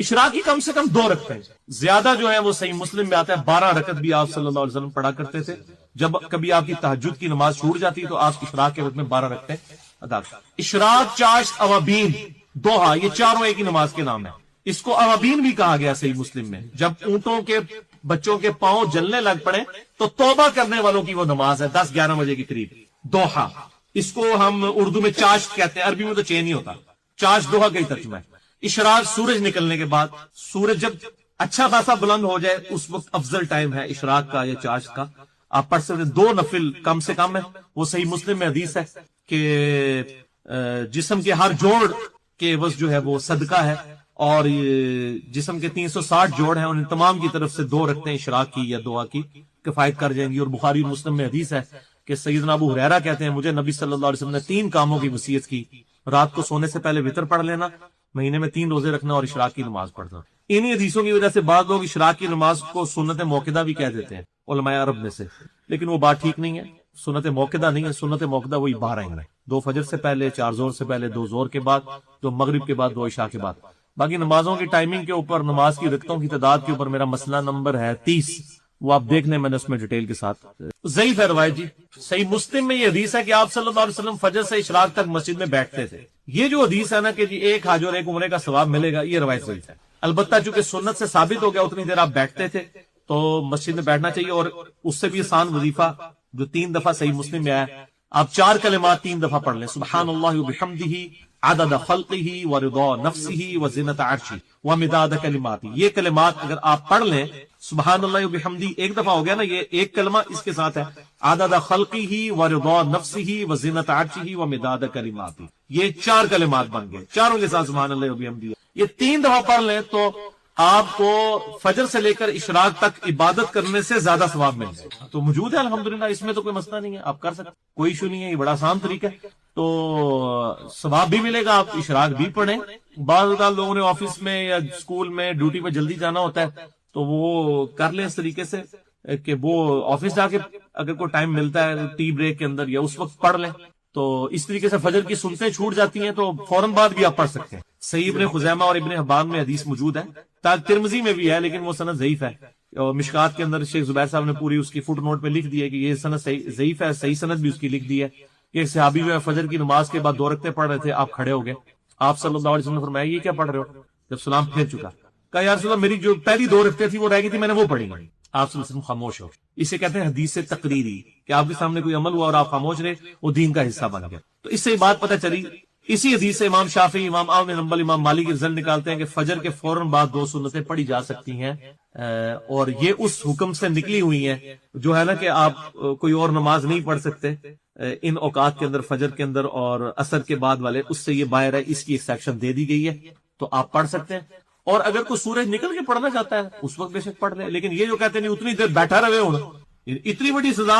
اشراق کی کم سے کم 2 رکعتیں، زیادہ جو ہے وہ صحیح مسلم میں آتا ہے 12 رکعت بھی آپ صلی اللہ علیہ وسلم پڑھا کرتے تھے. جب کبھی آپ کی تہجد کی نماز چھوٹ جاتی تو آپ اشراق کے وقت میں 12 رکعتیں ادا کرتے. اشراق، چاشت، اوابین، دوحا، یہ چاروں ایک ہی نماز کے نام ہیں. اس کو اوابین بھی کہا گیا صحیح مسلم میں. جب اونٹوں کے بچوں کے پاؤں جلنے لگ پڑے تو توبہ کرنے والوں کی وہ نماز ہے 10-11 بجے کے قریب، دوحا. اس کو ہم اردو میں چاشت کہتے ہیں، عربی میں تو چین ہی ہوتا. چاشت دوحا کا ہی ترجمہ ہے. اشراق سورج نکلنے کے بعد، سورج جب اچھا خاصا بلند ہو جائے اس وقت افضل ٹائم ہے اشراق کا یا چاشت کا. آپ پڑھ سکتے ہیں 2 نفل کم سے کم ہے. وہ صحیح مسلم میں حدیث ہے کہ جسم کے ہر جوڑ کے عوض جو ہے وہ صدقہ ہے، اور جسم کے 360 جوڑ ہیں ان تمام کی طرف سے 2 رکھتے ہیں اشراق کی یا دعا کی کفایت کر جائیں گی. اور بخاری اور مسلم میں حدیث ہے کہ سیدنا ابو ہریرہ کہتے ہیں مجھے نبی صلی اللہ علیہ وسلم نے 3 کاموں کی وصیت کی: رات کو سونے سے پہلے وتر پڑھ لینا، مہینے میں 3 روزے رکھنا، اور اشراق کی نماز پڑھنا. انہی حدیثوں کی وجہ سے بعض لوگ اشراق کی نماز کو سنت موقدہ بھی کہہ دیتے ہیں علماء عرب میں سے، لیکن وہ بات ٹھیک نہیں ہے. سنت موقدہ نہیں ہے، سنت موقدہ وہی 12 ہیں، 2 فجر سے پہلے، 4 ظہر سے پہلے، 2 ظہر کے بعد، 2 مغرب کے بعد، 2 عشاء کے بعد. باقی نمازوں کی ٹائمنگ کے اوپر، نماز کی رکعتوں کی تعداد کے اوپر میرا مسئلہ نمبر ہے 30، وہ آپ دیکھ لیں، میں نے اس میں ڈیٹیل کے ساتھ. ضعیف ہے روایت جی. صحیح مسلم میں یہ حدیث ہے کہ آپ صلی اللہ علیہ وسلم فجر سے اشراق تک مسجد میں بیٹھتے تھے. یہ جو حدیث ہے نا کہ جی 1 حج اور 1 عمرے کا ثواب ملے گا، یہ روایت ضعیف ہے. البتہ چونکہ سنت سے ثابت ہو گیا اتنی دیر آپ بیٹھتے تھے تو مسجد میں بیٹھنا چاہیے. اور اس سے بھی آسان وظیفہ جو 3 دفعہ صحیح مسلم میں آیا، آپ 4 کلمات 3 دفعہ پڑھ لیں: سبحان اللہ وبحمدہ عدد خلقہ ورضا نفسہ وزنۃ عرشہ ومداد کلماتہ. یہ کلمات اگر آپ پڑھ لیں، سبحان اللہ وبحمدہ 1 دفعہ ہو گیا نا، یہ 1 کلمہ اس کے ساتھ ہے عدد خلقہ ورضا نفسہ وزنۃ عرشہ ومداد کلماتہ. یہ 4 کلمات بن گئے، چاروں کے ساتھ سبحان اللہ وبحمدہ. یہ 3 دفعہ پڑھ لیں تو آپ کو فجر سے لے کر اشراق تک عبادت کرنے سے زیادہ ثواب مل جائے. تو موجود ہے الحمدللہ، اس میں تو کوئی مسئلہ نہیں ہے، آپ کر سکتے، کوئی ایشو نہیں ہے. یہ بڑا آسان طریقہ ہے، تو ثواب بھی ملے گا، آپ اشراق بھی پڑھیں. بعض اوقات لوگوں نے آفس میں یا اسکول میں ڈیوٹی پہ جلدی جانا ہوتا ہے تو وہ کر لیں اس طریقے سے کہ وہ آفس جا کے اگر کوئی ٹائم ملتا ہے ٹی بریک کے اندر یا اس وقت پڑھ لیں. تو اس طریقے سے فجر کی سنتیں چھوٹ جاتی ہیں تو فوراً بعد بھی آپ پڑھ سکتے ہیں. صحیح ابن خزیمہ اور ابن حبان میں حدیث موجود ہے، ترمذی میں بھی ہے لیکن وہ سند ضعیف ہے. اور مشکات کے اندر شیخ زبیر صاحب نے پوری اس کی فٹ نوٹ پہ لکھ دی ہے کہ یہ سند ضعیف ہے، صحیح سند بھی اس کی لکھ دی ہے. ایک صحابی جو ہے فجر کی نماز کے بعد 2 رکعتیں پڑھ رہے تھے، آپ کھڑے ہو گئے، آپ صلی اللہ علیہ وسلم نے فرمایا یہ کیا پڑھ رہے ہو؟ جب سلام پھیر چکا کہا یا رسول اللہ میری جو پہلی 2 رکعتیں تھی وہ رہ گئی تھی، میں نے وہ پڑھی. آپ صلی اللہ علیہ وسلم خاموش ہو. اسے کہتے ہیں حدیث سے تقریری، کہ آپ کے سامنے کوئی عمل ہوا اور آپ خاموش رہے، وہ دین کا حصہ بن گیا. تو اس سے بات پتہ چلی. اسی حدیث سے امام شافعی، امام احمد بن حنبل، امام مالک کی رزلٹ نکالتے ہیں کہ فجر کے فوراً بعد 2 سنتیں پڑھی جا سکتی ہیں، اور یہ اس حکم سے نکلی ہوئی ہیں جو ہے نا کہ آپ کوئی اور نماز نہیں پڑھ سکتے ان اوقات کے اندر، فجر کے اندر اور عصر کے بعد والے، اس سے یہ باہر ہے، اس کی ایک سیکشن دے دی گئی ہے تو آپ پڑھ سکتے ہیں. اور اگر کوئی سورج نکل کے پڑھنا چاہتا ہے اس وقت بے شک پڑھ لیں. لیکن یہ جو کہتے ہیں نہیں اتنی دیر بیٹھا رہے ہونا، اتنی بڑی سزا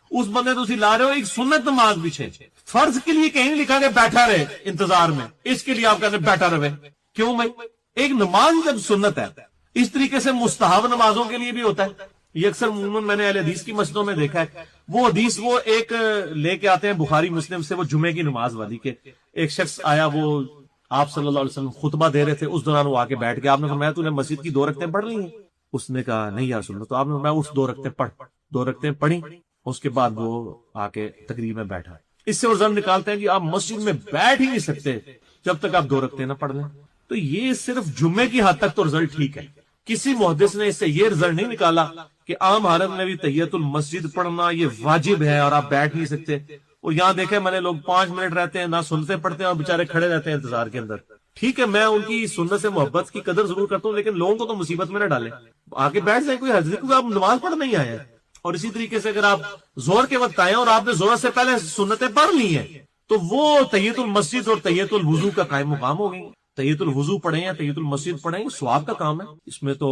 اس بندے تو لا رہے ہو. ایک سنت نماز پیچھے فرض کے لیے کہیں لکھا کہ بیٹھا رہے انتظار میں، اس کے لیے آپ کہتے ہیں بیٹھا رہے. کیوں بھائی؟ ایک نماز جب سنت ہے، اس طریقے سے مستحب نمازوں کے لیے بھی ہوتا ہے. یہ اکثر عموماً میں نے اہل حدیث کی مسجدوں میں دیکھا ہے، وہ حدیث وہ ایک لے کے آتے ہیں بخاری مسلم سے، وہ جمعے کی نماز والی کے ایک شخص آیا، وہ آپ صلی اللہ علیہ وسلم خطبہ دے رہے تھے، اس دوران وہ آ کے بیٹھ کے آپ نے فرمایا تو نے مسجد کی 2 رکعتیں پڑھ لی ہیں؟ اس نے کہا نہیں یا رسول اللہ. تو آپ نے فرمایا اس 2 رکعتیں پڑھ. 2 رکعتیں پڑھی، اس کے بعد وہ آ کے تقریر میں بیٹھا. اس سے رزلٹ نکالتے ہیں کہ آپ مسجد میں بیٹھ ہی نہیں سکتے جب تک آپ 2 رکعتیں نہ پڑھ لیں. تو یہ صرف جمعے کی حد تک تو رزلٹ ٹھیک ہے. کسی محدث نے اس سے یہ رزلٹ نہیں نکالا کہ عام حالت میں بھی تحیت المسجد پڑھنا یہ واجب ہے اور آپ بیٹھ نہیں سکتے. اور یہاں دیکھیں میں نے لوگ 5 منٹ رہتے ہیں نہ سنتے پڑھتے ہیں اور بےچارے کھڑے رہتے ہیں انتظار کے اندر. ٹھیک ہے میں ان کی سنت سے محبت کی قدر ضرور کرتا ہوں، لیکن لوگوں کو تو مصیبت میں نہ ڈالیں. آ کے بیٹھ جائیں، کوئی حرج نہیں، آپ نماز پڑھ نہیں آئے. اور اسی طریقے سے اگر آپ زہر کے وقت آئے اور آپ نے زہر سے پہلے سنتیں پڑھ لی ہیں تو وہ تحیت المسجد اور تحیت الوضو کا قائم مقام ہو گئی. تحیت الوضو پڑھیں یا تحیت المسجد پڑھیں، ثواب کا کام ہے، اس میں تو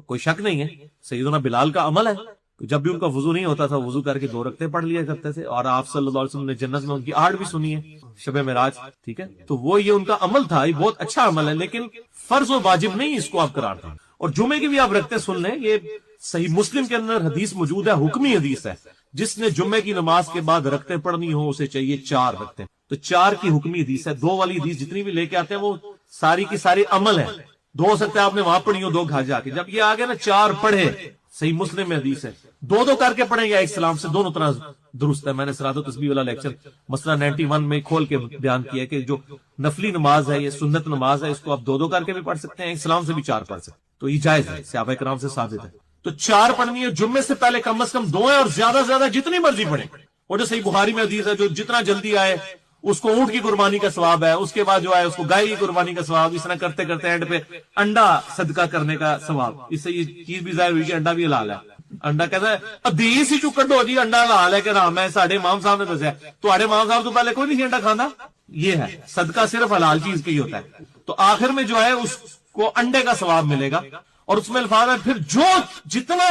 کوئی شک نہیں ہے. سیدنا بلال کا عمل ہے، جب بھی ان کا وضو نہیں ہوتا تھا وضو کر کے 2 رکعتیں پڑھ لیا کرتے تھے. اور آپ صلی اللہ علیہ وسلم نے جنت میں ان کی آہٹ بھی سنی ہے شب معراج. ٹھیک ہے، تو وہ یہ ان کا عمل تھا، یہ بہت اچھا عمل ہے، لیکن فرض و واجب نہیں اس کو آپ قرار دیں. اور جمعے کی بھی آپ رکھتے سن لیں، یہ صحیح مسلم کے اندر حدیث موجود ہے، حکمی حدیث ہے. جس نے جمعے کی نماز کے بعد رکعتیں پڑھنی ہو اسے چاہیے 4 رکعتیں. تو 4 کی حکمی حدیث ہے. 2 والی حدیث جتنی بھی لے کے آتے ہیں وہ ساری کی ساری عمل ہے. دو ہو سکتا ہے آپ نے وہاں پڑھی ہو، دو گھر جا کے. جب یہ آگے نا چار پڑھے، صحیح مسلم میں حدیث ہے، دو کر کے پڑھیں یا ایک سلام سے، دونوں طرح درست ہے. میں نے صلاۃ و تسبیح والا لیکچر مسئلہ 91 میں کھول کے بیان کیا ہے کہ جو نفلی نماز ہے، یہ سنت نماز ہے، اس کو آپ دو کر کے بھی پڑھ سکتے ہیں، ایک سلام سے بھی چار پڑھ سکتے ہیں. تو یہ جائز ہے، صحابہ کرام سے ثابت ہے. تو چار پڑھنی ہے، جمعے سے پہلے کم از کم دو ہیں، اور زیادہ سے زیادہ جتنی مرضی پڑھیں. اور جو صحیح بخاری میں حدیث ہے، جو جتنا جلدی آئے اس کو اونٹ کی قربانی کا ثواب ہے، اس کے بعد جو ہے اس کو گائے کی قربانی کا ثواب، اس طرح کرتے کرتے اینڈ پہ انڈا صدقہ کرنے کا ثواب. اس سے یہ چیز بھی ظاہر ہوئی کہ انڈا بھی حلال ہے. انڈا کہتا ہے حدیث ہی چکر دو جی انڈا حلال ہے کہ نام ہے، ساڈے امام صاحب نے دسیا. تمہارے امام صاحب تو پہلے کوئی نہیں انڈا کھانا. یہ ہے صدقہ صرف حلال چیز کا ہی ہوتا ہے. تو آخر میں جو ہے اس کو انڈے کا ثواب ملے گا. اور اس میں الفاظ ہے پھر جو جتنا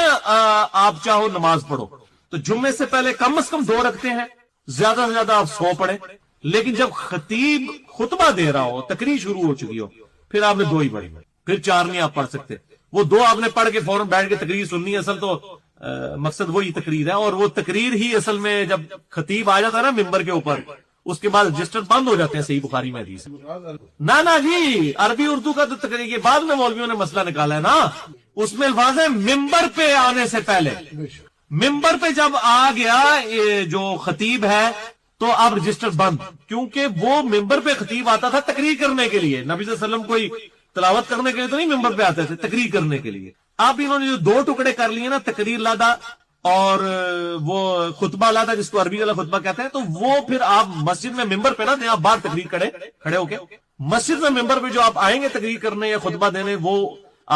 آپ چاہو نماز پڑھو. تو جمعے سے پہلے کم از کم دو رکھتے ہیں، زیادہ سے زیادہ آپ 100 پڑھیں. لیکن جب خطیب خطبہ دے رہا ہو، تقریر شروع ہو چکی ہو، پھر آپ نے دو ہی پڑھی، پھر چار نہیں آپ پڑھ سکتے. وہ دو آپ نے پڑھ کے فوراً بیٹھ کے تقریر سننی ہے. اصل تو مقصد وہی تقریر ہے، اور وہ تقریر ہی اصل میں جب خطیب آ جاتا ہے نا ممبر کے اوپر، اس کے بعد رجسٹر بند ہو جاتے ہیں. صحیح بخاری میں حدیث نہ جی عربی اردو کا تو تقریر کے بعد میں مولویوں نے مسئلہ نکالا ہے نا. اس میں الفاظ ہے ممبر پہ آنے سے پہلے. ممبر پہ جب آ گیا جو خطیب ہے تو اب رجسٹر بند، کیونکہ وہ ممبر پہ خطیب آتا تھا تقریر کرنے کے لیے. نبی صلی اللہ علیہ وسلم کوئی تلاوت کرنے کے لیے تو نہیں ممبر پہ آتے تھے، تقریر کرنے کے لیے. اب انہوں نے جو دو ٹکڑے کر لیے نا، تقریر لادا اور وہ خطبہ لادا جس کو عربی والا خطبہ کہتے ہیں، تو وہ پھر آپ مسجد میں ممبر پہ نہ دیں، آپ باہر تقریر کھڑے ہو کے مسجد میں ممبر پہ جو آپ آئیں گے تقریر کرنے یا خطبہ دینے، وہ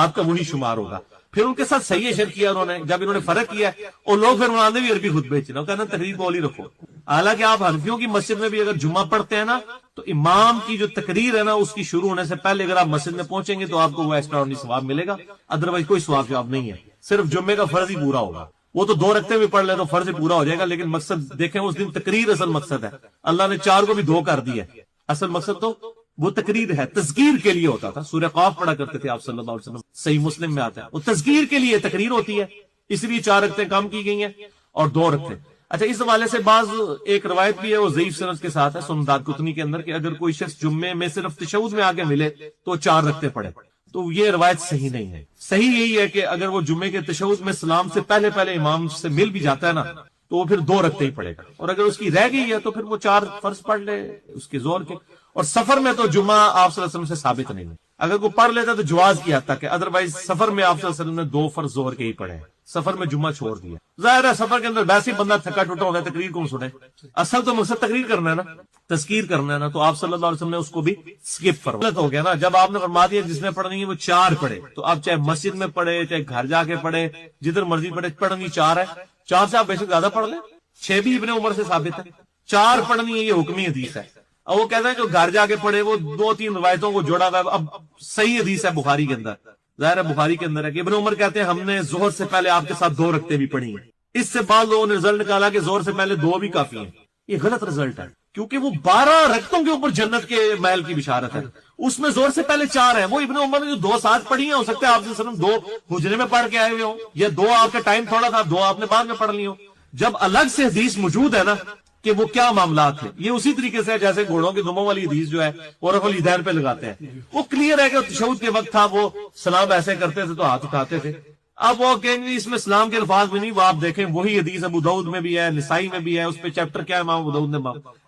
آپ کا وہی شمار ہوگا. پھر ان کے ساتھ صحیح شر کیا انہوں نے. جب انہوں نے فرق کیا اور لوگ پھر انہوں نے بھی عربی خطبے چنا کہنا تقریر بول ہی رکھو. حالانکہ آپ حنفیوں کی مسجد میں بھی اگر جمعہ پڑھتے ہیں نا، تو امام کی جو تقریر ہے نا اس کی شروع ہونے سے پہلے اگر آپ مسجد میں پہنچیں گے تو آپ کو وہ ایکسٹرا آرڈنری ثواب ملے گا. ادروائز کوئی ثواب جواب نہیں ہے، صرف جمعے کا فرض ہی پورا ہوگا. وہ تو دو رکھتے ہوئے پڑھ لے تو فرض ہی پورا ہو جائے گا. لیکن مقصد دیکھیں اس دن تقریر اصل مقصد ہے. اللہ نے چار کو بھی دو کر دیا. اصل مقصد تو وہ تقریر ہے، تذکیر کے لیے ہوتا تھا. سورہ قاف پڑھا کرتے تھے آپ صلی اللہ علیہ وسلم، صحیح مسلم میں آتا ہے. وہ تذکیر کے لیے تقریر ہوتی ہے، اس لیے چار رکھتے کام کی گئی ہیں اور دو رکھتے. اچھا اس حوالے سے بعض ایک روایت بھی ہے، وہ ضعیف سند کے ساتھ ہے سنن دارقطنی کے اندر، کہ اگر کوئی شخص جمعے میں صرف تشہد میں آگے ملے تو چار رکھتے پڑے. تو یہ روایت صحیح نہیں ہے. صحیح یہی ہے کہ اگر وہ جمعے کے تشہد میں سلام سے پہلے امام سے مل بھی جاتا ہے نا، تو وہ پھر دو رکھتے ہی پڑے گا. اور اگر اس کی رہ گئی ہے تو پھر وہ چار فرض پڑھ لے اس کے زور کے. اور سفر میں تو جمعہ آپ صلی اللہ علیہ وسلم سے ثابت نہیں ہے. اگر کوئی پڑھ لیتا تو جواز کیا تھا کہ ادروائز سفر میں آپ صلی اللہ علیہ وسلم نے دو فرض زور کے ہی پڑھے ہیں، سفر میں جمعہ چھوڑ دیا. ظاہر ہے سفر کے اندر ویسے ہی بندہ تھکا ٹوٹا ہوتا ہے، تقریر کون سنے. اصل تو مقصد تقریر کرنا ہے نا، تذکیر کرنا ہے نا. تو آپ صلی اللہ علیہ وسلم نے اس کو بھی سکپ فرمایا. ہو گیا نا. جب آپ نے فرما دیا جس نے پڑھنی ہے وہ چار پڑھے، تو آپ چاہے مسجد میں پڑھے چاہے گھر جا کے پڑھے جدھر مرضی پڑھے، پڑھنی چار ہے. چار سے آپ بے شک زیادہ پڑھ لیں، 6 بھی ابن عمر سے ثابت ہے. چار پڑھنی ہے، یہ حکمی حدیث ہے. اور وہ کہتا ہے جو گھر جا کے پڑھے وہ 2-3 روایتوں کو جوڑا ہوا ہے. اب صحیح حدیث ہے بخاری کے اندر، ظاہر ہے بخاری کے اندر ہے کہ ابن عمر کہتے ہیں ہم نے ظہر سے پہلے آپ کے ساتھ دو رکھتے بھی پڑھی ہیں. اس سے بعض لوگوں نے رزلٹ نکالا کہ ظہر سے پہلے دو بھی کافی ہیں. یہ غلط رزلٹ ہے، کیونکہ وہ 12 رکعتوں کے اوپر جنت کے محل کی بشارت ہے. اس میں ظہر سے پہلے 4 ہیں. وہ ابن عمر نے جو 2 ساتھ پڑھی ہیں، ہو سکتا ہے آپ صلی اللہ علیہ وسلم 2 حجرے میں پڑھ کے آئے ہوئے ہوں، یا 2 آپ کا ٹائم تھوڑا تھا، 2 آپ نے بعد میں پڑھ لی ہوں. جب الگ سے حدیث موجود ہے نا کہ وہ کیا معاملات ہیں، یہ اسی طریقے سے جیسے گھوڑوں کی دموں والی حدیث جو ہے وہ رفع الیدین پہ لگاتے ہیں. وہ کلیئر ہے کہ تشہد کے وقت تھا وہ سلام ایسے کرتے تھے تو ہاتھ اٹھاتے تھے. اب وہ کہیں گے اس میں سلام کے الفاظ بھی نہیں، وہ آپ دیکھیں وہی حدیث ابو داؤد میں بھی ہے، نسائی میں بھی ہے. اس پہ چیپٹر کیا امام ابو داؤد نے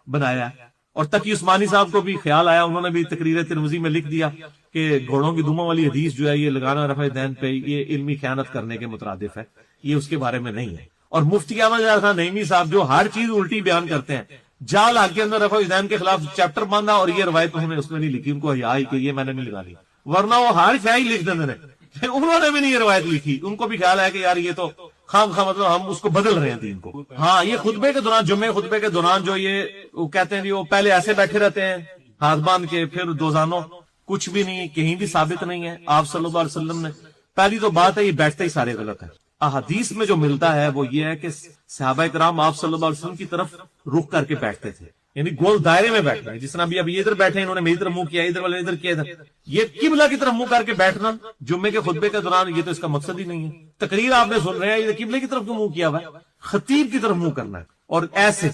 بنایا ہے. اور تقی عثمانی صاحب کو بھی خیال آیا، انہوں نے بھی تقریر ترمذی میں لکھ دیا کہ گھوڑوں کی دموں والی حدیث جو ہے یہ لگانا رفع الیدین پہ یہ علمی خیانت کرنے کے مترادف ہے، یہ اس کے بارے میں نہیں ہے. اور مفتی احمد خان نعیمی صاحب جو ہر چیز الٹی بیان کرتے ہیں، جال آگ کے اندر رفع الیدین کے خلاف چیپٹر باندھا اور یہ روایت انہوں نے اس میں نہیں لکھی. ان کو حیا ہی کہ یہ میں نے نہیں لگا لی، ورنہ وہ ہر شاہی لکھ دیتے ہیں. انہوں نے بھی نہیں یہ روایت لکھی. ان کو بھی خیال ہے کہ یار یہ تو خام مطلب ہم اس کو بدل رہے ہیں دین کو. ہاں یہ خطبے کے دوران، جمعے خطبے کے دوران جو یہ وہ کہتے ہیں وہ پہلے ایسے بیٹھے رہتے ہیں ہاتھ باندھ کے، پھر دوزانوں کچھ بھی نہیں، کہیں بھی ثابت نہیں ہے آپ صلی اللہ علیہ وسلم نے. پہلی تو بات ہے یہ بیٹھتے ہی سارے غلط ہے. احادیث میں جو ملتا ہے وہ یہ ہے کہ صحابہ کرام آپ صلی اللہ علیہ وسلم کی طرف رخ کر کے بیٹھتے تھے، یعنی گول دائرے میں بیٹھنا ہے. جس طرح ابھی ادھر بیٹھے ہیں، انہوں نے میری طرف منہ کیا، ادھر والے ادھر کیا تھا. یہ قبلہ کی طرف منہ کر کے بیٹھنا جمعے کے خطبے کے دوران، یہ تو اس کا مقصد ہی نہیں ہے. تقریر آپ نے سن رہے ہیں، یہ قبلے کی طرف کو منہ کیا ہوا ہے، خطیب کی طرف منہ کرنا ہے. اور ایسے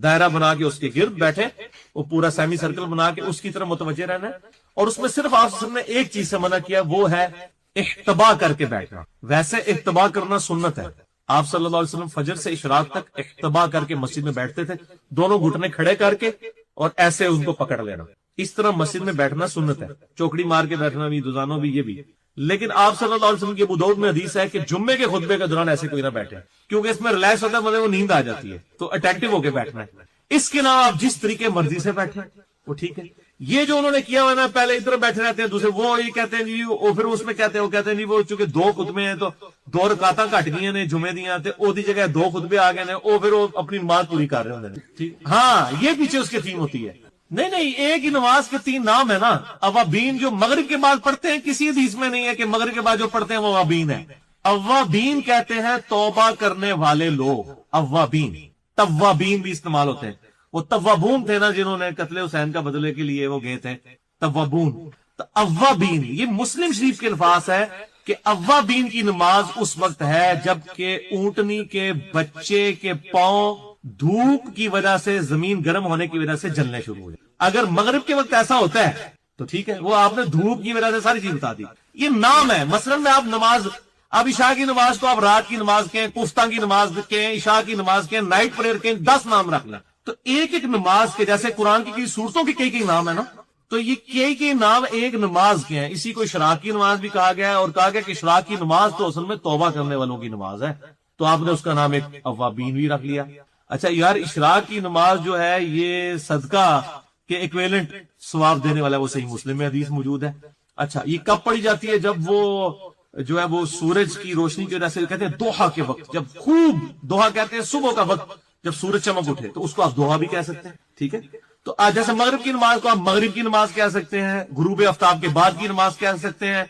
دائرہ بنا کے اس کے گرد بیٹھے، وہ پورا سیمی سرکل بنا کے اس کی طرف متوجہ رہنا ہے. اور اس میں صرف آپ صلی اللہ علیہ وسلم نے ایک چیز سے منع کیا، وہ ہے احتبا کر کے بیٹھنا. ویسے احتبا کرنا سنت ہے. آپ صلی اللہ علیہ وسلم فجر سے اشراق تک احتبا کر کے مسجد میں بیٹھتے تھے، دونوں گھٹنے کھڑے کر کے اور ایسے ان کو پکڑ لینا. اس طرح مسجد میں بیٹھنا سنت ہے. چوکڑی مار کے بیٹھنا بھی، دوزانوں بھی، یہ بھی. لیکن آپ صلی اللہ علیہ وسلم کی ابو داؤد میں حدیث ہے کہ جمعے کے خطبے کے دوران ایسے کوئی نہ بیٹھے، کیونکہ اس میں ریلیکس ہوتا ہے، مطلب وہ نیند آ جاتی ہے، تو اٹینٹو ہو کے بیٹھنا ہے. اس کے علاوہ آپ جس طریقے مرضی سے بیٹھیں وہ ٹھیک ہے. یہ جو انہوں نے کیا ہوا نا، پہلے ادھر بیٹھے رہتے ہیں، دوسرے وہ یہ کہتے ہیں جی، وہ پھر اس میں کہتے ہیں، وہ کہتے ہیں جی وہ چونکہ 2 خطبے ہیں تو 2 رکعتاں گھٹ گئی نے جمعے دیاں تے او دی جگہ 2 خطبے آ گئے نے، او پھر وہ اپنی نماز پوری کر رہے ہوندے. ہاں، یہ پیچھے اس کی تھیم ہوتی ہے. نہیں، ایک ہی نماز کے 3 نام ہے نا. اوابین جو مغرب کے بعد پڑھتے ہیں، کسی حدیث میں نہیں ہے کہ مغرب کے بعد جو پڑھتے ہیں وہ اوابین ہے. اوابین کہتے ہیں توبہ کرنے والے لوگ. اوابین، توابین بھی استعمال ہوتے ہیں. وہ توابون تھے نا جنہوں نے قتل حسین کا بدلے کے لیے وہ گئے تھے، توابون. تو اوابین یہ مسلم شریف کے الفاظ ہے کہ اوابین کی نماز اس وقت ہے جب کہ اونٹنی کے بچے کے پاؤں دھوپ کی وجہ سے، زمین گرم ہونے کی وجہ سے جلنے شروع ہو جائے. اگر مغرب کے وقت ایسا ہوتا ہے تو ٹھیک ہے، وہ آپ نے دھوپ کی وجہ سے ساری چیز بتا دی. یہ نام ہے. مثلا میں آپ نماز، اب عشاء کی نماز کو آپ رات کی نماز کہیں، کوفتہ کی نماز کہیں، عشاء کی نماز کہیں، نائٹ پریئر کہیں، 10 نام رکھ لیں. تو ایک نماز کے جیسے قرآن کی کئی صورتوں کے کئی نام ہے نا، تو یہ کئی نام ایک نماز کے ہیں. اسی کو اشراق کی نماز بھی کہا گیا ہے، اور کہا گیا کہ اشراق کی نماز تو اصل میں توبہ کرنے والوں کی نماز ہے، تو آپ نے اس کا نام ایک اوابین بھی رکھ لیا. اچھا یار، اشراق کی نماز جو ہے یہ صدقہ کے ایکویلنٹ ثواب دینے والا، وہ صحیح مسلم میں حدیث موجود ہے. اچھا، یہ کب پڑھی جاتی ہے؟ جب وہ جو ہے وہ سورج کی روشنی کی وجہ سے، کہتے ہیں دوحا کے وقت، جب خوب دوحا کہتے ہیں صبح کا وقت جب سورج چمک اٹھے، تو اس کو آپ دوحا بھی کہہ سکتے ہیں. ٹھیک ہے. تو جیسے مغرب کی نماز کو آپ مغرب کی نماز کہہ سکتے ہیں، غروب آفتاب کے بعد کی نماز کہہ سکتے ہیں،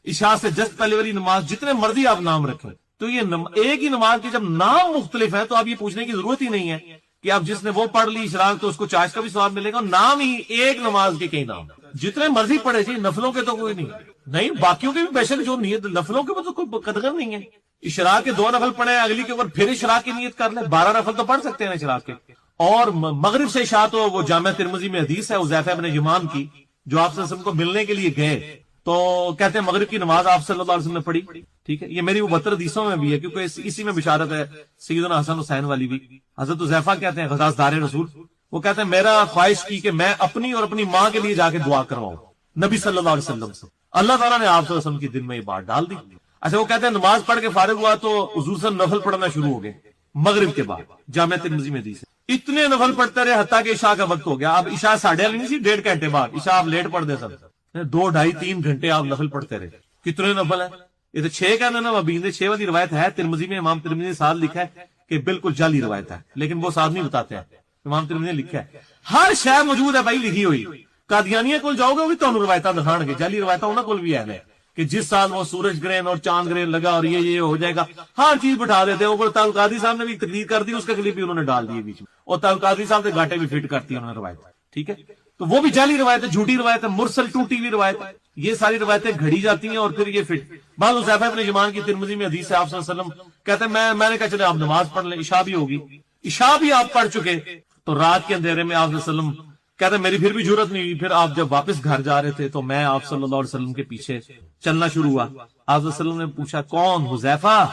عشاء سے جسٹ پہلے والی نماز، جتنے مرضی آپ نام رکھیں. تو یہ ایک ہی نماز کے جب نام مختلف ہیں تو آپ یہ پوچھنے کی ضرورت ہی نہیں ہے کہ آپ جس نے وہ پڑھ لی اشراق تو اس کو چاش کا بھی ثواب ملے گا. نام ہی ایک نماز کے کئی نام، جتنے مرضی پڑھے جی. نفلوں کے تو کوئی نہیں، باقیوں کے بھی بے شک جو نیت، نفلوں کے تو کوئی قدر نہیں ہے. اشراق کے 2 نفل پڑھے، اگلی کے اوپر پھر اشراق کی نیت کر لیں، 12 نفل تو پڑھ سکتے ہیں اشراق کے. اور مغرب سے عشاء تو وہ جامع ترمذی میں حدیث ہے حذیفہ بن یمان کی، جو آپ صلی اللہ علیہ وسلم کو ملنے کے لیے گئے تو کہتے ہیں مغرب کی نماز آپ صلی اللہ علیہ وسلم نے پڑھی. ٹھیک ہے، یہ میری 72 حدیثوں میں بھی ہے، کیونکہ اسی میں بشارت ہے سیدنا حسن حسین والی بھی. حضرت حذیفہ کہتے ہیں غزاصدار رسول، وہ کہتے ہیں میرا خواہش کی کہ میں اپنی اور اپنی ماں کے لیے جا کے دعا کرواؤں نبی صلی اللہ علیہ وسلم سے. اللہ تعالیٰ نے آپ صلی اللہ علیہ وسلم کی دل میں یہ بات ڈال دی. اچھا، وہ کہتے ہیں نماز پڑھ کے فارغ ہوا تو حضور سے نفل پڑھنا شروع ہو گئے مغرب کے بعد. جامع ترمذی میں حدیث ہے. اتنے نفل پڑھتے رہے حتیٰ کہ عشاء کا وقت ہو گیا. اب عشاء 8:30 نہیں سی، 1.5 گھنٹے بعد عشاء آپ لیٹ پڑھ دے سب. 2 ڈھائی 3 گھنٹے آپ نفل پڑھتے رہے. کتنے نفل ہیں؟ یہ تو 6 کہتے ہیں نا. ابھی 6 والی روایت ہے ترمذی میں، امام ترمذی نے ساتھ لکھا ہے کہ بالکل جعلی روایت ہے، لیکن وہ ساتھ نہیں بتاتے ہیں. امام ترمذی نے لکھا ہے، ہر شے موجود ہے بھائی لکھی ہوئی. قادیانیہ کول جاؤ گے وہ بھی تمہیں روایتاں دکھان گے، جعلی روایتاں انہاں کول بھی ہے کہ جس سال وہ سورج گرہن اور چاند گرہن لگا اور یہ ہو جائے گا، ہر چیز بٹھا دیتے ہیں. وہ تعلق قادری صاحب نے بھی تقریر کر دی، اس کا کلپ بھی انہوں نے ڈال دیے بیچ میں، اور تعلق قادری صاحب سے گاٹے بھی فٹ کرتی ہے انہوں نے روایت. ٹھیک ہے، تو وہ بھی جعلی روایت ہے، جھوٹی روایت ہے، مرسل ٹوٹی ہوئی روایت ہے. یہ ساری روایتیں گھڑی جاتی ہیں اور پھر یہ فٹ. بعض حذیفہ بن یمان کی ترمذی میں حدیث ہے، آپ صلی اللہ علیہ وسلم کہتے ہیں میں نے کہا چلے آپ نماز پڑھ لیں، عشاء بھی ہوگی. عشاء بھی آپ پڑھ چکے تو رات کے اندھیرے میں آپ صلی اللہ علیہ وسلم کہتے ہیں میری پھر بھی جرت نہیں ہوئی. پھر آپ جب واپس گھر جا رہے تھے تو میں آپ صلی اللہ علیہ وسلم کے پیچھے چلنا شروع ہوا. آپ صلی اللہ علیہ وسلم نے پوچھا کون؟ حذیفہ.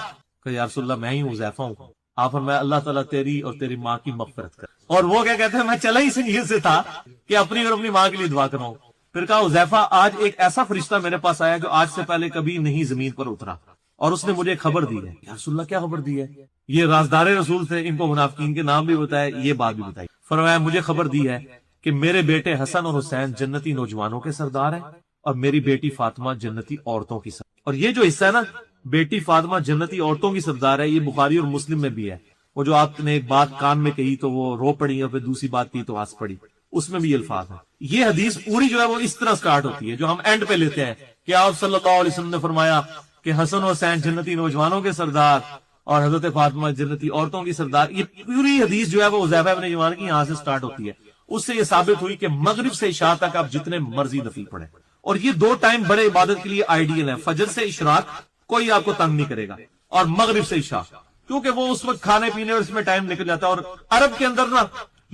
کہ یا رسول اللہ میں ہی حذیفہ ہوں. آپ فرمایا اللہ تعالیٰ تیری اور تیری ماں کی مغفرت کر. اور وہ کیا کہتے ہیں میں چلا ہی نیت سے تھا کہ اپنی اور اپنی ماں کے لیے دعا کراؤں. پھر کہا حذیفہ آج ایک ایسا فرشتہ میرے پاس آیا جو آج سے پہلے کبھی نہیں زمین پر اترا، اور اس نے مجھے خبر دی ہے. یا رسول اللہ کیا خبر دی ہے؟ یہ رازدار رسول تھے، ان کو منافقین کے نام بھی بتائے، یہ بات بھی بتائی. فرمایا مجھے خبر دی ہے کہ میرے بیٹے حسن اور حسین جنتی نوجوانوں کے سردار ہیں، اور میری بیٹی فاطمہ جنتی عورتوں کی سردار. اور یہ جو حصہ ہے نا بیٹی فاطمہ جنتی عورتوں کی سردار ہے، یہ بخاری اور مسلم میں بھی ہے. وہ جو آپ نے ایک بات کان میں کہی تو وہ رو پڑی اور پھر دوسری بات کی تو ہنس پڑی، اس میں بھی یہ الفاظ ہیں. یہ حدیث پوری جو ہے وہ اس طرح سٹارٹ ہوتی ہے جو ہم اینڈ پہ لیتے ہیں کہ آپ صلی اللہ علیہ وسلم نے فرمایا کہ حسن و حسین جنتی نوجوانوں کے سردار اور حضرت فاطمہ جنتی عورتوں کی سردار. یہ پوری حدیث جو ہے وہ حذیفہ بن یمان کی یہاں سے سٹارٹ ہوتی ہے. اس سے یہ ثابت ہوئی کہ مغرب سے عشاء تک آپ جتنے مرضی نفل پڑھیں، اور یہ 2 ٹائم بڑے عبادت کے لیے آئیڈیل ہیں. فجر سے عشراق کوئی آپ کو تنگ نہیں کرے گا، اور مغرب سے عشاء کیونکہ وہ اس وقت کھانے پینے اور اس میں ٹائم نکل جاتا ہے. اور عرب کے اندر نا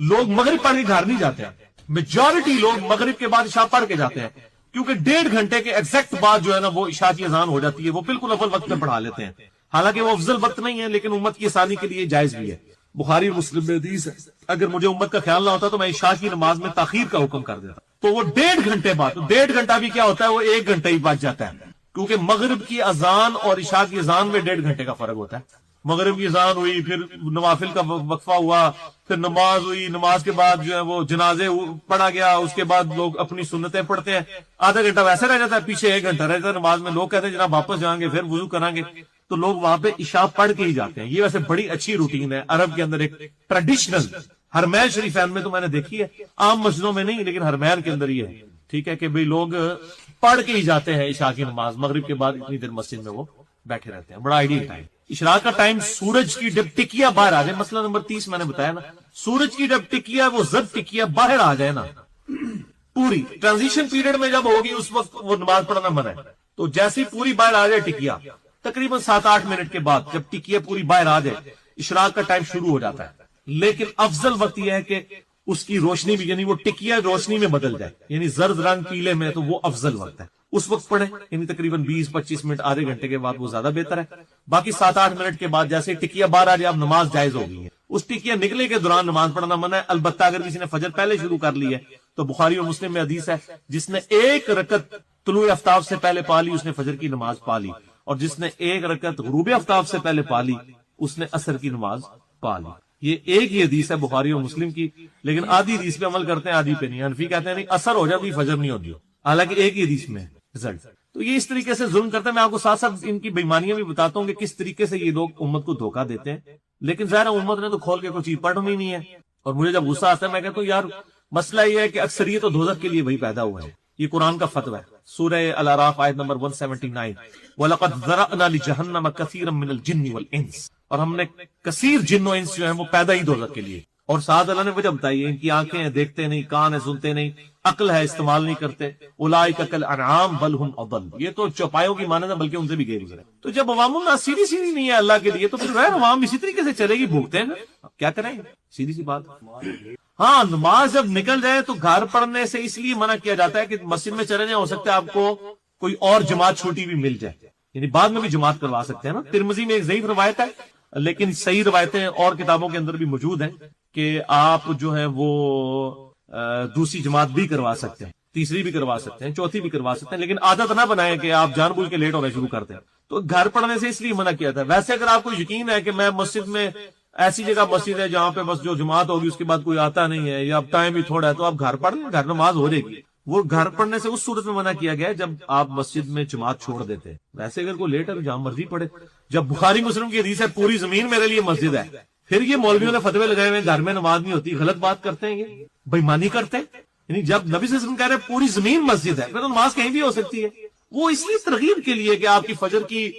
لوگ مغرب پڑھ کے گھر نہیں جاتے ہیں، میجورٹی لوگ مغرب کے بعد عشاء پڑھ کے جاتے ہیں. کیونکہ 1.5 گھنٹے کے ایگزیکٹ بعد جو ہے نا وہ عشاء کی اذان ہو جاتی ہے، وہ بالکل اول وقت میں پڑھا لیتے ہیں، حالانکہ وہ افضل وقت نہیں ہے لیکن امت کی آسانی کے لیے جائز بھی ہے۔ بخاری اور مسلم میں حدیث ہے، اگر مجھے امت کا خیال نہ ہوتا تو میں عشاء کی نماز میں تاخیر کا حکم کر دیتا، تو وہ 1.5 گھنٹے بعد، 1.5 گھنٹہ بھی کیا ہوتا ہے، وہ 1 گھنٹہ ہی بچ جاتا ہے، کیونکہ مغرب کی اذان اور عشاء کی اذان میں 1.5 گھنٹے کا فرق ہوتا ہے۔ مغرب کی اذان ہوئی، پھر نوافل کا وقفہ ہوا، پھر نماز ہوئی، نماز کے بعد جو ہے وہ جنازے پڑھا گیا، اس کے بعد لوگ اپنی سنتیں پڑھتے ہیں، آدھا گھنٹہ ویسے رہ جاتا ہے، پیچھے 1 گھنٹہ رہ جاتا ہے نماز میں، لوگ کہتے ہیں جناب واپس جائیں گے پھر وضو کریں گے، تو لوگ وہاں پہ عشاء پڑھ کے ہی جاتے ہیں۔ یہ ویسے بڑی اچھی روٹین ہے عرب کے اندر، ایک ٹریڈیشنل، حرمین شریفین میں تو میں نے دیکھی ہے، عام مسجدوں میں نہیں لیکن حرمین کے اندر یہ ہے، ٹھیک ہے، کہ بھئی لوگ پڑھ کے ہی جاتے ہیں عشاء کی نماز، مغرب کے بعد اتنی دیر مسجد میں وہ بیٹھے رہتے ہیں، بڑا آئیڈیل ٹائم۔ اشراق کا ٹائم سورج کی جب ٹکیا باہر آ جائے، مسئلہ نمبر 30 میں نے بتایا نا، سورج کی جب ٹکیا وہ زد ٹکیا باہر آ جائے نا، پوری ٹرانزیشن پیریڈ میں جب ہوگی اس وقت وہ نماز پڑھنا منع ہے، تو جیسی پوری باہر آ جائے ٹکیا، تقریباً 7-8 منٹ کے بعد جب ٹکیا پوری باہر آ جائے اشراق کا ٹائم شروع ہو جاتا ہے، لیکن افضل وقت یہ ہے کہ اس کی روشنی بھی، یعنی وہ ٹکیا روشنی میں بدل جائے، یعنی زرد رنگ پیلے میں، تو وہ افضل وقت ہے، اس وقت پڑھیں، یعنی تقریباً 20-25 منٹ، آدھے گھنٹے کے بعد وہ زیادہ بہتر ہے۔ باقی 7-8 منٹ کے بعد جیسے ٹکیا باہر آ جائے اب نماز جائز ہو گئی ہے، اس ٹکیا نکلے کے دوران نماز پڑھنا منع ہے، البتہ اگر کسی نے فجر پہلے شروع کر لی ہے تو بخاری اور مسلم میں حدیث ہے، جس نے 1 رکعت طلوع آفتاب سے پہلے پا لی اس نے فجر کی نماز پا لی، اور جس نے 1 رکعت غروب آفتاب سے پہلے پا لی اس نے عصر کی نماز پا لی۔ یہ ایک ہی حدیث ہے بخاری اور مسلم کی، لیکن آدھی حدیث پہ عمل کرتے ہیں آدھی پہ نہیں۔ حنفی کہتے ہیں نہیں عصر ہو جاتی فجر نہیں ہوتی، حالانکہ ایک ہی حدیث میں رزلٹ۔ تو یہ اس طریقے سے ظلم کرتے ہیں۔ میں آپ کو ساتھ ساتھ ان کی بےمانیاں بھی بتاتا ہوں کہ کس طریقے سے یہ لوگ امت کو دھوکہ دیتے ہیں، لیکن ظاہر امت نے تو کھول کے کوئی چیز پڑھنی نہیں ہے، اور مجھے جب غصہ آتا ہے میں کہتا ہوں یار مسئلہ یہ ہے کہ اکثریت تو دوزخ کے لیے وہی پیدا ہوا ہے، یہ قرآن کا فتویٰ ہے، سورہ الاعراف آیت نمبر 179، وَلَقَدْ ذَرَأْنَا لِجَهَنَّمَ كَثِيرًا مِنَ الْجِنِّ وَالْإِنسِ، اور ہم نے کثیر جن و انس جو ہیں وہ پیدا ہی دوزخ کے لیے، اور ساتھ اللہ نے وجہ بتائی ہے ان کی آنکھیں ہیں دیکھتے نہیں، کان ہے سنتے نہیں، عقل ہے استعمال نہیں کرتے، اولئک کالانعام بل ہم اضل، یہ تو چوپایوں کی مانند ہے بلکہ ان سے بھی گہری ہے۔ تو جب عوام الناس سیدھی سیدھی نہیں ہے اللہ کے لیے تو پھر عوام اسی طریقے سے چلے گی، بھوکتے ہیں، کیا کریں، سیدھی سی بات۔ ہاں نماز جب نکل جائے تو گھر پڑھنے سے اس لیے منع کیا جاتا ہے کہ مسجد میں چلے جائیں، ہو سکتا ہے آپ کو کوئی اور جماعت چھوٹی بھی مل جائے، یعنی بعد میں بھی جماعت کروا سکتے ہیں نا۔ ترمذی میں ایک ضعیف روایت ہے لیکن صحیح روایتیں اور کتابوں کے اندر بھی موجود ہیں کہ آپ جو ہے وہ دوسری جماعت بھی کروا سکتے ہیں، تیسری بھی کروا سکتے ہیں، چوتھی بھی کروا سکتے ہیں، لیکن عادت نہ بنائیں کہ آپ جان بوجھ کے لیٹ ہونا شروع کرتے ہیں۔ تو گھر پڑھنے سے اس لیے منع کیا تھا۔ ویسے اگر آپ کو یقین ہے کہ میں مسجد میں، ایسی جگہ مسجد ہے جہاں پہ بس جو جماعت ہوگی اس کے بعد کوئی آتا نہیں ہے یا اب ٹائم بھی تھوڑا ہے، تو آپ گھر پڑھ لیں، گھر نماز ہو جائے گی۔ وہ گھر پڑھنے سے اس صورت میں منع کیا گیا ہے جب آپ مسجد میں جماعت چھوڑ دیتے ہیں۔ ویسے اگر کوئی لیٹ ہے تو جہاں مرضی پڑھے۔ جب بخاری مسلم کی حدیث ہے پوری زمین میرے لیے مسجد ہے، پھر یہ مولویوں نے فتوے لگائے ہوئے گھر میں نماز نہیں ہوتی، غلط بات کرتے ہیں، یہ بےمانی کرتے ہیں۔ یعنی جب نبی صلی اللہ علیہ وسلم کہہ رہے ہیں پوری زمین مسجد ہے، پھر تو نماز کہیں بھی ہو سکتی ہے۔ وہ اس لیے ترغیب کے لیے کہ آپ کی فجر کی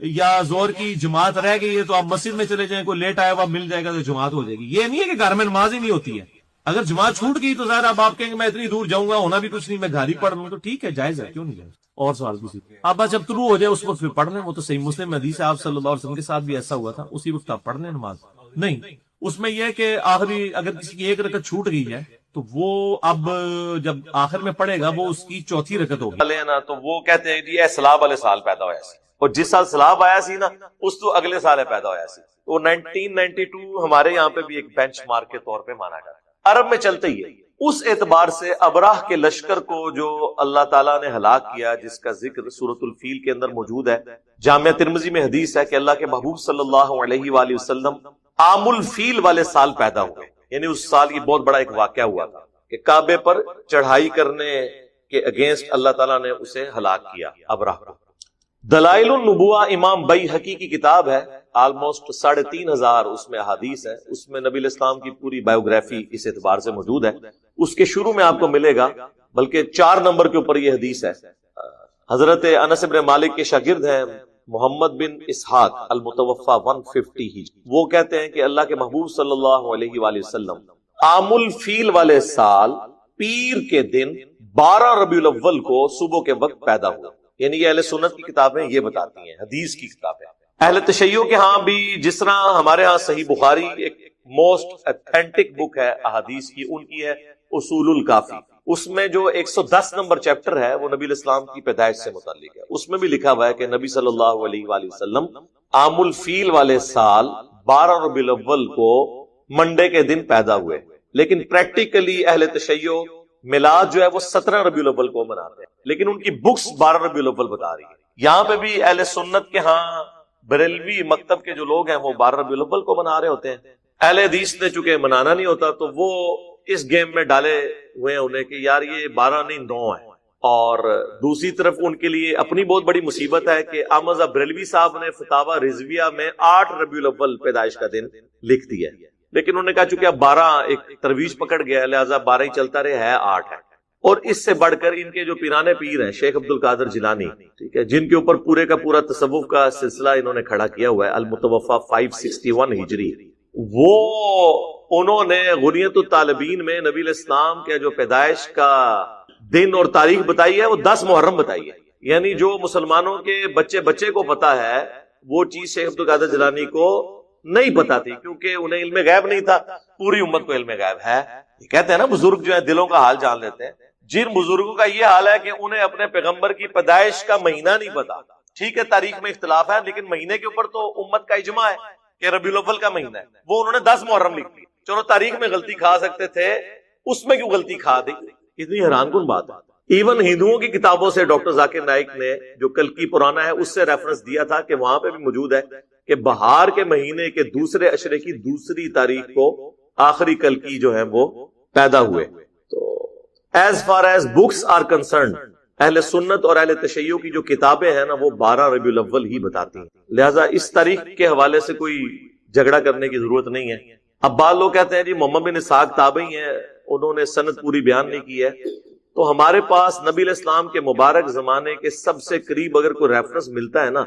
یا زور کی جماعت رہ گئی ہے تو آپ مسجد میں چلے جائیں، کوئی لیٹ آیا ہوا مل جائے گا تو جماعت ہو جائے گی۔ یہ نہیں ہے کہ گھر میں نماز ہی نہیں ہوتی ہے۔ اگر جماعت چھوٹ گئی تو ظاہر اب آپ کہیں گے میں اتنی دور جاؤں گا، ہونا بھی کچھ نہیں، میں گھر ہی پڑھ لوں، تو ٹھیک ہے، جائز ہے، کیوں نہیں جائز۔ اور سوال کسی آپ بس جب طلوع ہو جائے اس وقت پھر پڑھ لیں، وہ تو صحیح مسلم حدیث ہے، آپ صلی اللہ علیہ وسلم کے ساتھ بھی ایسا ہوا تھا، اسی وقت آپ پڑھ لیں نماز۔ نہیں، اس میں یہ ہے کہ آخری اگر کسی کی 1 رکعت چھوٹ گئی ہے تو وہ اب جب آخر میں پڑھے گا وہ اس کی چوتھی رکعت ہوگی نا، تو وہ کہتے ہیں یہ سلاب والے سال پیدا ہوا سی، اور جس سال سلاب آیا سی نا اس تو اگلے سال پیدا ہوا سی، وہ 1992 ہمارے یہاں پہ بھی ایک بینچ مارک کے طور پہ مانا جاتا ہے، عرب میں چلتے ہی ہے۔ اس اعتبار سے ابراہ کے لشکر کو جو اللہ تعالیٰ نے ہلاک کیا، جس کا ذکر سورۃ الفیل کے اندر موجود ہے، جامعہ ترمذی میں حدیث ہے کہ اللہ کے محبوب صلی اللہ علیہ وآلہ وسلم عام الفیل والے سال پیدا ہوئے، یعنی اس سال یہ بہت بڑا ایک واقعہ ہوا تھا کہ کعبے پر چڑھائی کرنے کے اگینسٹ اللہ تعالیٰ نے اسے ہلاک کیا ابراہ کو۔ دلائل النبوہ امام بیہقی کی کتاب ہے، آلموسٹ 3500 اس میں احادیث ہے، اس میں نبی الاسلام کی پوری بایوگرافی اس اعتبار سے موجود ہے۔ اس کے شروع میں آپ کو ملے گا، بلکہ 4 نمبر کے اوپر یہ حدیث ہے۔ حضرت انس بن مالک کے شاگرد ہیں محمد بن اسحاق المتوفى 150 وہ کہتے ہیں کہ اللہ کے محبوب صلی اللہ علیہ وآلہ وسلم عام الفیل والے سال پیر کے دن 12 ربیع الاول کو صبح کے وقت پیدا ہوا، یعنی یہ اہل سنت کی کتابیں یہ بتاتی ہیں، حدیث کی کتابیں۔ اہل تشیع کے ہاں بھی جس طرح ہمارے ہاں صحیح بخاری ایک موسٹ اتھینٹک بک ہے احادیث کی، ان کی ہے اصول الکافی، اس میں جو 110 نمبر چیپٹر ہے وہ نبی الاسلام کی پیدائش سے متعلق ہے. اس میں بھی لکھا ہوا ہے کہ نبی صلی اللہ علیہ وآلہ وسلم عام الفیل والے سال 12 ربیع الاول کو منڈے کے دن پیدا ہوئے، لیکن پریکٹیکلی اہل تشیع میلاد جو ہے وہ 17 ربیع الاول کو مناتے ہیں، لیکن ان کی بکس 12 ربیع الاول بتا رہی ہے. یہاں پہ بھی اہل سنت کے ہاں بریلوی مکتب کے جو لوگ ہیں وہ 12 ربیع الاول کو منا رہے ہوتے ہیں. اہل حدیث نے چونکہ منانا نہیں ہوتا تو وہ اس گیم میں ڈالے ہوئے ہیں انہیں کہ یار یہ 12 نہیں 9 ہے. اور دوسری طرف ان کے لیے اپنی بہت بڑی مصیبت ہے کہ احمد بریلوی صاحب نے فتاوی رضویہ میں 8 ربیع الاول پیدائش کا دن لکھ دیا ہے، لیکن انہوں نے کہا چونکہ اب 12 ایک ترویج پکڑ گیا لہٰذا 12 ہی چلتا رہے، ہے 8 ہے. اور اس سے بڑھ کر ان کے جو پیرانے پیر ہیں شیخ عبد القادر جیلانی، ٹھیک ہے، جن کے اوپر پورے کا پورا تصوف کا سلسلہ انہوں نے کھڑا کیا ہوا ہے، المتوفا 561 ہجری، وہ انہوں نے غنیت الطالبین میں نبی الاسلام کے جو پیدائش کا دن اور تاریخ بتائی ہے وہ 10 محرم بتائی ہے. یعنی جو مسلمانوں کے بچے کو پتا ہے وہ چیز شیخ عبد القادر جیلانی کو نہیں پتا تھی، کیونکہ انہیں علم غیب نہیں تھا. پوری امت کو علم غیب ہے. کہتے ہیں نا بزرگ جو ہے دلوں کا حال جان لیتے ہیں. جن بزرگوں کا یہ حال ہے کہ انہیں اپنے پیغمبر کی پیدائش کا مہینہ نہیں پتا. ٹھیک ہے تاریخ میں اختلاف ہے، لیکن مہینے کے اوپر تو امت کا اجماع ہے کہ ربیع الاول کا مہینہ ہے. وہ انہوں نے 10 محرم لکھ دی. چلو تاریخ میں غلطی کھا سکتے تھے، اس میں کیوں غلطی کھا دی؟ اتنی حیران کن بات ہے. ایون ہندوؤں کی کتابوں سے ڈاکٹر ذاکر نائک نے جو کلکی پرانا ہے اس سے ریفرنس دیا تھا کہ وہاں پہ بھی موجود ہے کہ بہار کے مہینے کے دوسرے عشرے کی دوسری تاریخ کو آخری کلکی جو ہے وہ پیدا ہوئے. تو as far as books are concerned اہل سنت اور اہل تشیع کی جو کتابیں ہیں نا وہ 12 ربیع الاول ہی بتاتی ہیں، لہٰذا اس تاریخ کے حوالے سے کوئی جھگڑا کرنے کی ضرورت نہیں ہے. اب بعض لوگ کہتے ہیں جی محمد بن اسحاق تابعی ہیں، انہوں نے سند پوری بیان نہیں کی ہے. تو ہمارے پاس نبی علیہ السلام کے مبارک زمانے کے سب سے قریب اگر کوئی ریفرنس ملتا ہے نا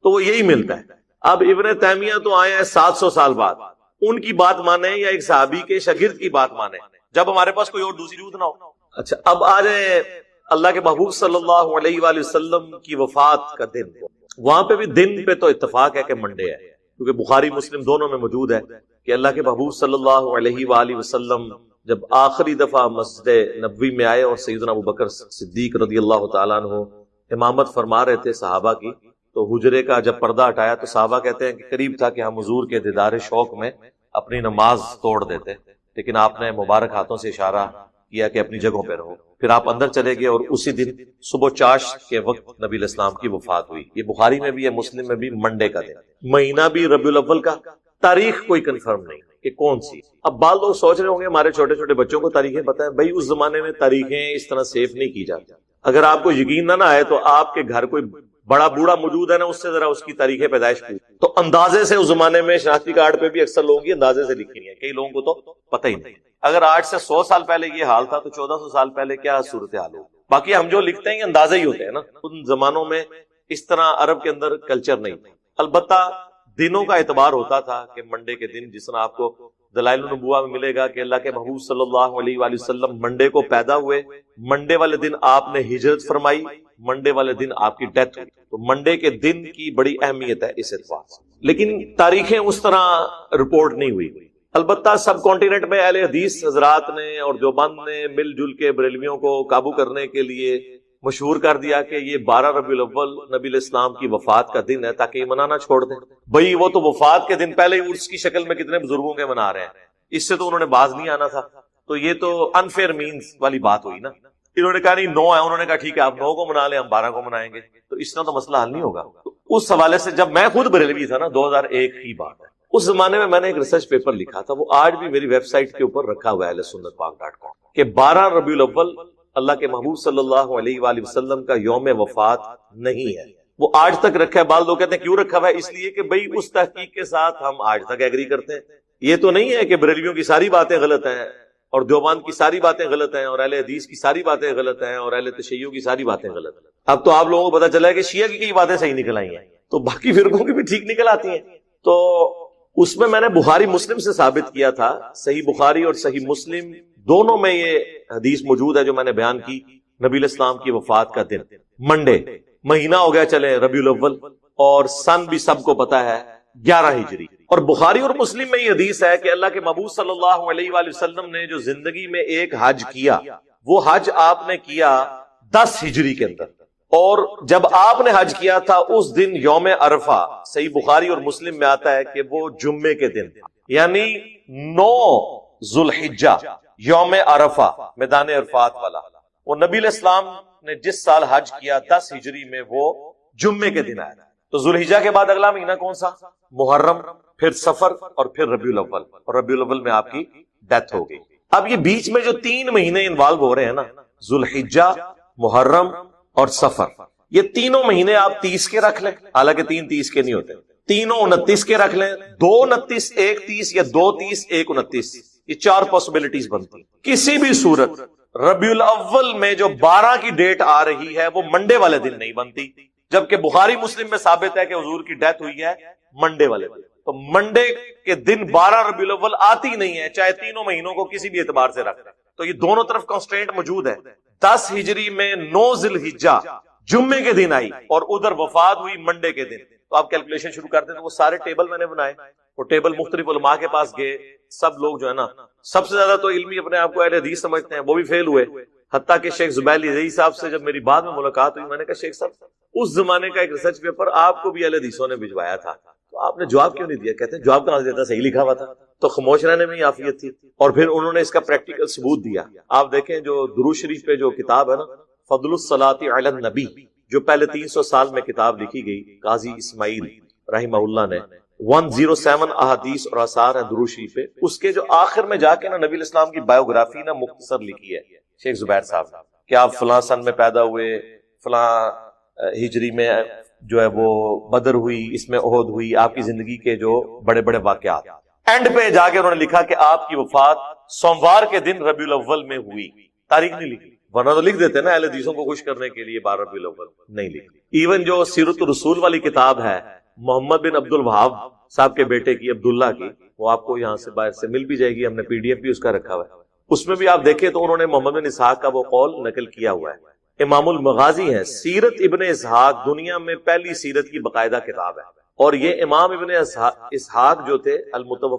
تو وہ یہی ملتا ہے. اب ابن تیمیہ تو آئے ہیں 700 سال بعد، ان کی بات مانیں یا ایک صحابی کے شاگرد کی بات مانیں جب ہمارے پاس کوئی اور دوسری روت نہ ہو. اچھا اب آ جائیں اللہ کے محبوب صلی اللہ علیہ وآلہ وسلم کی وفات کا دن. وہاں پہ بھی دن پہ تو اتفاق ہے کہ منڈے ہے، کیونکہ بخاری مسلم دونوں میں موجود ہے کہ اللہ کے محبوب صلی اللہ علیہ وآلہ وسلم جب آخری دفعہ مسجد نبوی میں آئے اور سیدنا ابوبکر صدیق رضی اللہ تعالیٰ عنہ امامت فرما رہے تھے صحابہ کی، تو حجرے کا جب پردہ ہٹایا تو صحابہ کہتے ہیں کہ قریب تھا کہ ہم حضور کے دیدار شوق میں اپنی نماز توڑ دیتے، لیکن آپ نے مبارک ہاتھوں سے اشارہ کیا کہ اپنی جگہوں پہ رہو. پھر آپ اندر چلے گئے اور اسی دن صبح چاشت کے وقت نبی علیہ السلام کی وفات ہوئی. یہ بخاری میں بھی ہے، مسلم میں بھی منڈے کا دن. مہینہ بھی ربیع الاول کا، تاریخ کوئی کنفرم نہیں کہ کون سی. اب بعض لوگ سوچ رہے ہوں گے ہمارے چھوٹے چھوٹے بچوں کو تاریخیں پتہ ہے. بھائی اس زمانے میں تاریخیں اس طرح سیف نہیں کی جاتی. اگر آپ کو یقین نہ آئے تو آپ کے گھر کوئی بڑا بوڑھا موجود ہے نا، اس سے ذرا اس کی تاریخ پیدائش کی تو اندازے سے اس زمانے میں شناختی کارڈ پہ بھی اکثر لوگوں کی اندازے سے لکھی ہے، کئی لوگوں کو تو پتہ ہی نہیں. اگر آج سے 100 سال پہلے یہ حال تھا تو 1400 سال پہلے کیا صورتحال ہو. باقی ہم جو لکھتے ہیں یہ اندازے ہی ہوتے ہیں نا. ان زمانوں میں اس طرح عرب کے اندر کلچر نہیں تھا. البتہ دنوں کا اعتبار ہوتا تھا کہ منڈے کے دن، جس طرح آپ کو دلائل النبوہ میں ملے گا کہ اللہ کے محبوب صلی اللہ علیہ وآلہ وسلم منڈے کو پیدا ہوئے، منڈے والے دن آپ نے ہجرت فرمائی، منڈے والے دن آپ کی ڈیتھ ہوئی. تو منڈے کے دن کی بڑی اہمیت ہے اس اعتبار سے. لیکن تاریخیں اس طرح رپورٹ نہیں ہوئی. البتہ سب کانٹیننٹ میں اہل حدیث حضرات نے اور دیوبند نے مل جل کے بریلویوں کو قابو کرنے کے لیے مشہور کر دیا کہ یہ 12 ربیع الاول نبی علیہ السلام کی وفات کا دن ہے تاکہ یہ منانا چھوڑ دیں. بھئی وہ تو وفات کے دن پہلے ہی عرس کی شکل میں کتنے بزرگوں کے منا رہے ہیں، اس سے تو انہوں نے باز نہیں آنا تھا. تو یہ تو انفیئر مینز والی بات ہوئی نا. انہوں نے کہا نہیں 9 ہے، انہوں نے کہا ٹھیک ہے آپ 9 کو منا لیں، ہم 12 کو منائیں گے. تو اس طرح تو مسئلہ حل نہیں ہوگا. تو اس حوالے سے جب میں خود بریلوی تھا نا، 2001 کی بات ہے، اس زمانے میں نے ایک ریسرچ پیپر لکھا تھا، وہ آج بھی میری ویب سائٹ کے اوپر رکھا ہوا ہے ahlsunnatpak.com، کہ 12 ربیع الاول اللہ کے محبوب صلی اللہ علیہ وآلہ وسلم کا یوم وفات نہیں ہے. وہ آج تک رکھا ہے. بعض لوگ کہتے ہیں کیوں رکھا ہوا ہے؟ اس لیے کہ بھئی اس تحقیق کے ساتھ ہم آج تک ایگری کرتے ہیں. یہ تو نہیں ہے کہ بریلویوں کی ساری باتیں غلط ہیں اور دیوبند کی ساری باتیں غلط ہیں اور اہل حدیث کی ساری باتیں غلط ہیں اور اہل تشیع کی ساری باتیں غلط ہیں. اب تو آپ لوگوں کو پتا چلا ہے کہ شیعہ کی کئی باتیں صحیح نکل آئی ہیں تو باقی فرقوں کی بھی ٹھیک نکل آتی ہیں. تو اس میں نے بخاری مسلم سے ثابت کیا تھا، صحیح بخاری اور صحیح مسلم دونوں میں یہ حدیث موجود ہے جو میں نے بیان کی. نبی علیہ السلام کی وفات کا دن منڈے، مہینہ ہو گیا چلے ربیع الاول، اور سن بھی سب کو پتا ہے 11 ہجری. اور بخاری اور مسلم میں یہ حدیث ہے کہ اللہ کے محبوب صلی اللہ علیہ وآلہ وسلم نے جو زندگی میں ایک حج کیا وہ حج آپ نے کیا 10 ہجری کے اندر، اور جب آپ نے حج کیا تھا اس دن یوم عرفہ، صحیح بخاری اور مسلم میں آتا ہے کہ وہ جمعے کے دن، یعنی 9 ذوالحجہ یوم عرفہ، میدان عرفات والا، وہ نبی علیہ السلام نے جس سال حج کیا 10 ہجری میں وہ جمعے کے دن آیا۔ تو ذوالحجہ کے بعد اگلا مہینہ کون سا؟ محرم، پھر سفر، اور پھر ربیع الاول، اور ربیع الاول میں آپ کی ڈیتھ ہو گئی۔ اب یہ بیچ میں جو 3 مہینے انوالو ہو رہے ہیں نا، ذوالحجہ، محرم اور سفر، یہ تینوں مہینے آپ 30 کے رکھ لیں، حالانکہ 3 30 کے نہیں ہوتے، تینوں 29 کے رکھ لیں، 2 29 1 30 یا 2 30 1 29، یہ 4 پاسبلٹیز بنتی۔ کسی بھی صورت ربیع الاول میں جو 12 کی ڈیٹ آ رہی ہے وہ منڈے والے دن نہیں بنتی، جبکہ بخاری مسلم میں ثابت ہے کہ حضور کی ڈیتھ ہوئی ہے منڈے والے دن۔ تو منڈے کے دن 12 ربیع الاول آتی نہیں ہے، چاہے تینوں مہینوں کو کسی بھی اعتبار سے رکھ لیں۔ تو یہ دونوں طرف کنسٹرینٹ موجود ہے۔ 10 ہجری میں 9 ذی الحجہ جمعے کے دن آئی، اور ادھر وفات ہوئی منڈے کے دن۔ تو آپ کیلکولیشن شروع کرتے ہیں، وہ سارے ٹیبل میں نے بنائے، وہ ٹیبل مختلف علماء کے پاس گئے، سب لوگ جو ہے نا، سب سے زیادہ تو علمی اپنے آپ کو اہل حدیث سمجھتے ہیں، وہ بھی فیل ہوئے۔ حتیٰ کہ شیخ زبیر علی صاحب سے جب میری بعد میں ملاقات ہوئی، میں نے کہا شیخ صاحب اس زمانے کا ایک ریسرچ پیپر آپ کو بھی اہل حدیثوں نے بھجوایا تھا، تو آپ نے جواب کیوں نہیں دیا؟ کہتے ہیں جواب کہاں سے دیتا، صحیح لکھا ہوا تھا۔ تو خاموش رہنے میں ہی عافیت تھی، اور پھر انہوں نے اس کا پریکٹیکل ثبوت دیا۔ آپ دیکھیں جو درود شریف پہ جو کتاب ہے نا، فضل الصلاۃ علی النبی، جو پہلے 300 سال میں کتاب لکھی گئی قاضی اسماعیل رحمہ اللہ نے، 107 احادیث اور آثار ہیں درود شریف پہ، اس کے جو آخر میں جا کے نا نبی علیہ السلام کی بایوگرافی نا مختصر لکھی ہے شیخ زبیر صاحب کہ آپ فلاں سن میں پیدا ہوئے، فلاں ہجری میں جو ہے وہ بدر ہوئی، اس میں احد ہوئی، آپ کی زندگی کے جو بڑے بڑے واقعات۔ اینڈ پہ جا کے انہوں نے لکھا کہ آپ کی وفات سوموار کے دن ربیع الاول میں ہوئی، تاریخ نہیں لکھی، ورنہ تو لکھ دیتے نا اہل حدیثوں کو خوش کرنے کے لیے 12 ربیع الاول، نہیں لکھی۔ ایون جو سیرت الرسول والی کتاب ہے محمد بن عبد الوہاب صاحب کے بیٹے کی، عبداللہ کی، وہ آپ کو یہاں سے باہر سے مل بھی جائے گی، ہم نے PDF بھی اس کا رکھا ہوا ہے، اس میں بھی آپ دیکھیں تو انہوں نے محمد بن اسحاق کا وہ قول نقل کیا ہوا ہے۔ امام المغازی ہے، سیرت ابن اسحاق دنیا میں پہلی سیرت کی باقاعدہ کتاب ہے، اور یہ امام ابن اسحاق جو تھے المتوفى